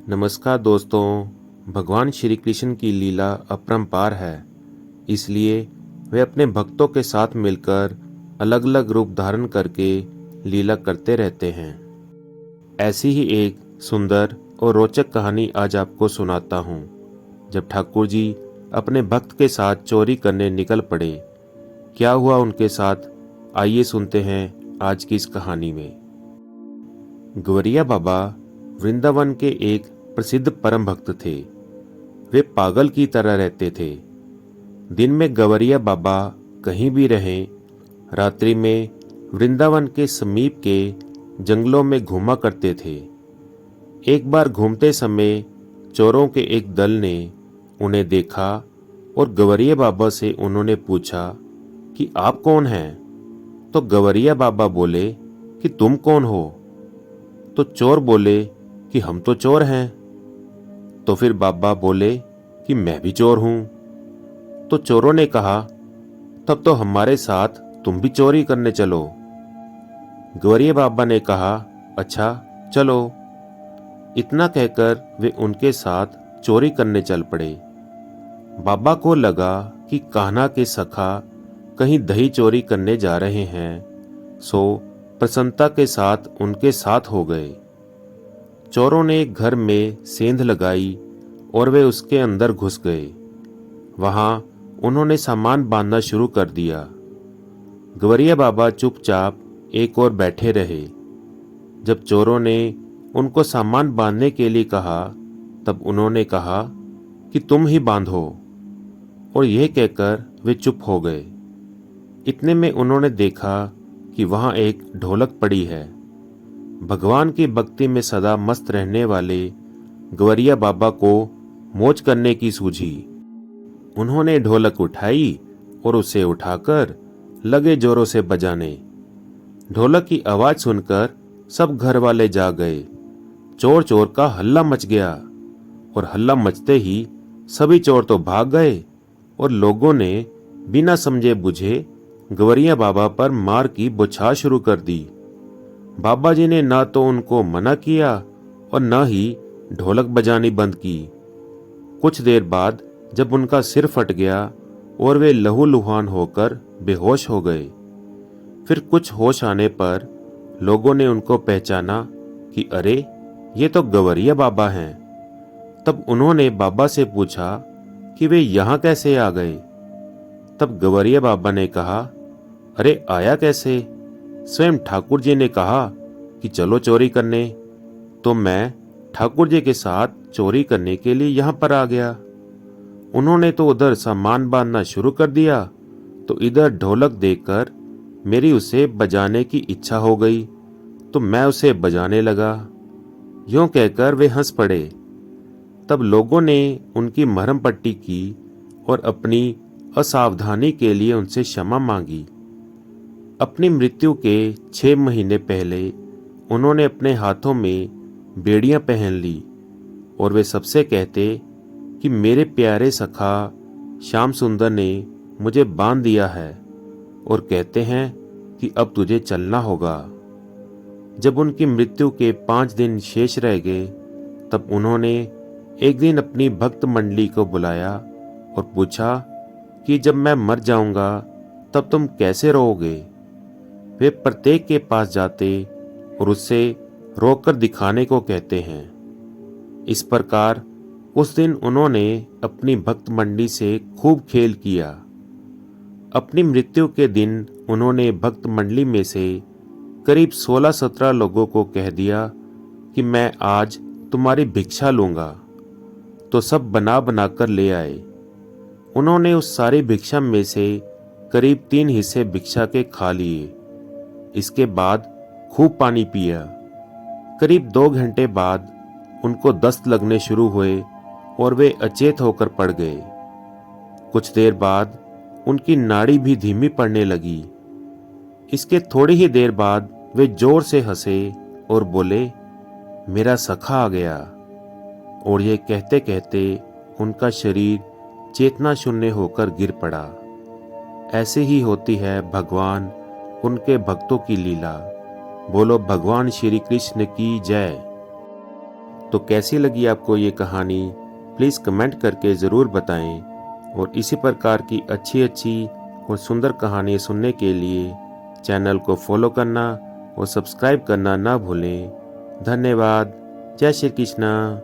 नमस्कार दोस्तों। भगवान श्री कृष्ण की लीला अपरंपार है, इसलिए वे अपने भक्तों के साथ मिलकर अलग अलग रूप धारण करके लीला करते रहते हैं। ऐसी ही एक सुंदर और रोचक कहानी आज आपको सुनाता हूँ। जब ठाकुर जी अपने भक्त के साथ चोरी करने निकल पड़े, क्या हुआ उनके साथ, आइए सुनते हैं आज की इस कहानी में। गवरिया बाबा वृंदावन के एक प्रसिद्ध परम भक्त थे। वे पागल की तरह रहते थे। दिन में गवरिया बाबा कहीं भी रहें, रात्रि में वृंदावन के समीप के जंगलों में घूमा करते थे। एक बार घूमते समय चोरों के एक दल ने उन्हें देखा और गवरिया बाबा से उन्होंने पूछा कि आप कौन हैं? तो गवरिया बाबा बोले कि तुम कौन हो? तो चोर बोले कि हम तो चोर हैं। तो फिर बाबा बोले कि मैं भी चोर हूं। तो चोरों ने कहा, तब तो हमारे साथ तुम भी चोरी करने चलो। गवरिया बाबा ने कहा, अच्छा चलो। इतना कहकर वे उनके साथ चोरी करने चल पड़े। बाबा को लगा कि कान्हा के सखा कहीं दही चोरी करने जा रहे हैं, सो प्रसन्नता के साथ उनके साथ हो गए। चोरों ने एक घर में सेंध लगाई और वे उसके अंदर घुस गए। वहां उन्होंने सामान बांधना शुरू कर दिया। गवरिया बाबा चुपचाप एक ओर बैठे रहे। जब चोरों ने उनको सामान बांधने के लिए कहा, तब उन्होंने कहा कि तुम ही बांधो, और यह कहकर वे चुप हो गए। इतने में उन्होंने देखा कि वहां एक ढोलक पड़ी है। भगवान की भक्ति में सदा मस्त रहने वाले गवरिया बाबा को मौज करने की सूझी। उन्होंने ढोलक उठाई और उसे उठाकर लगे जोरों से बजाने। ढोलक की आवाज सुनकर सब घर वाले जाग गए। चोर चोर का हल्ला मच गया, और हल्ला मचते ही सभी चोर तो भाग गए और लोगों ने बिना समझे बुझे गवरिया बाबा पर मार की बौछार शुरू कर दी। बाबा जी ने ना तो उनको मना किया और न ही ढोलक बजानी बंद की। कुछ देर बाद जब उनका सिर फट गया और वे लहूलुहान होकर बेहोश हो गए, फिर कुछ होश आने पर लोगों ने उनको पहचाना कि अरे, ये तो गवरिया बाबा हैं। तब उन्होंने बाबा से पूछा कि वे यहाँ कैसे आ गए। तब गवरिया बाबा ने कहा, अरे आया कैसे? स्वयं ठाकुर जी ने कहा कि चलो चोरी करने, तो मैं ठाकुर जी के साथ चोरी करने के लिए यहाँ पर आ गया। उन्होंने तो उधर सामान बांधना शुरू कर दिया, तो इधर ढोलक देखकर मेरी उसे बजाने की इच्छा हो गई, तो मैं उसे बजाने लगा। यूं कहकर वे हंस पड़े। तब लोगों ने उनकी मरहम पट्टी की और अपनी असावधानी के लिए उनसे क्षमा मांगी। अपनी मृत्यु के 6 महीने पहले उन्होंने अपने हाथों में बेड़ियां पहन ली और वे सबसे कहते कि मेरे प्यारे सखा श्याम सुंदर ने मुझे बांध दिया है और कहते हैं कि अब तुझे चलना होगा। जब उनकी मृत्यु के 5 दिन शेष रह गए, तब उन्होंने एक दिन अपनी भक्त मंडली को बुलाया और पूछा कि जब मैं मर जाऊंगा तब तुम कैसे रहोगे। वे प्रत्येक के पास जाते और उससे रोककर दिखाने को कहते हैं। इस प्रकार उस दिन उन्होंने अपनी भक्त मंडली से खूब खेल किया। अपनी मृत्यु के दिन उन्होंने भक्त मंडली में से करीब 16-17 लोगों को कह दिया कि मैं आज तुम्हारी भिक्षा लूंगा, तो सब बना बना कर ले आए। उन्होंने उस सारी भिक्षा में से करीब 3 हिस्से भिक्षा के खा लिए। इसके बाद खूब पानी पिया। करीब 2 घंटे बाद उनको दस्त लगने शुरू हुए और वे अचेत होकर पड़ गए। कुछ देर बाद उनकी नाड़ी भी धीमी पड़ने लगी। इसके थोड़ी ही देर बाद वे जोर से हंसे और बोले, मेरा सखा आ गया। और ये कहते कहते उनका शरीर चेतना शून्य होकर गिर पड़ा। ऐसे ही होती है भगवान उनके भक्तों की लीला। बोलो भगवान श्री कृष्ण की जय। तो कैसी लगी आपको ये कहानी प्लीज़ कमेंट करके ज़रूर बताएं और इसी प्रकार की अच्छी अच्छी और सुंदर कहानियाँ सुनने के लिए चैनल को फॉलो करना और सब्सक्राइब करना ना भूलें। धन्यवाद। जय श्री कृष्णा।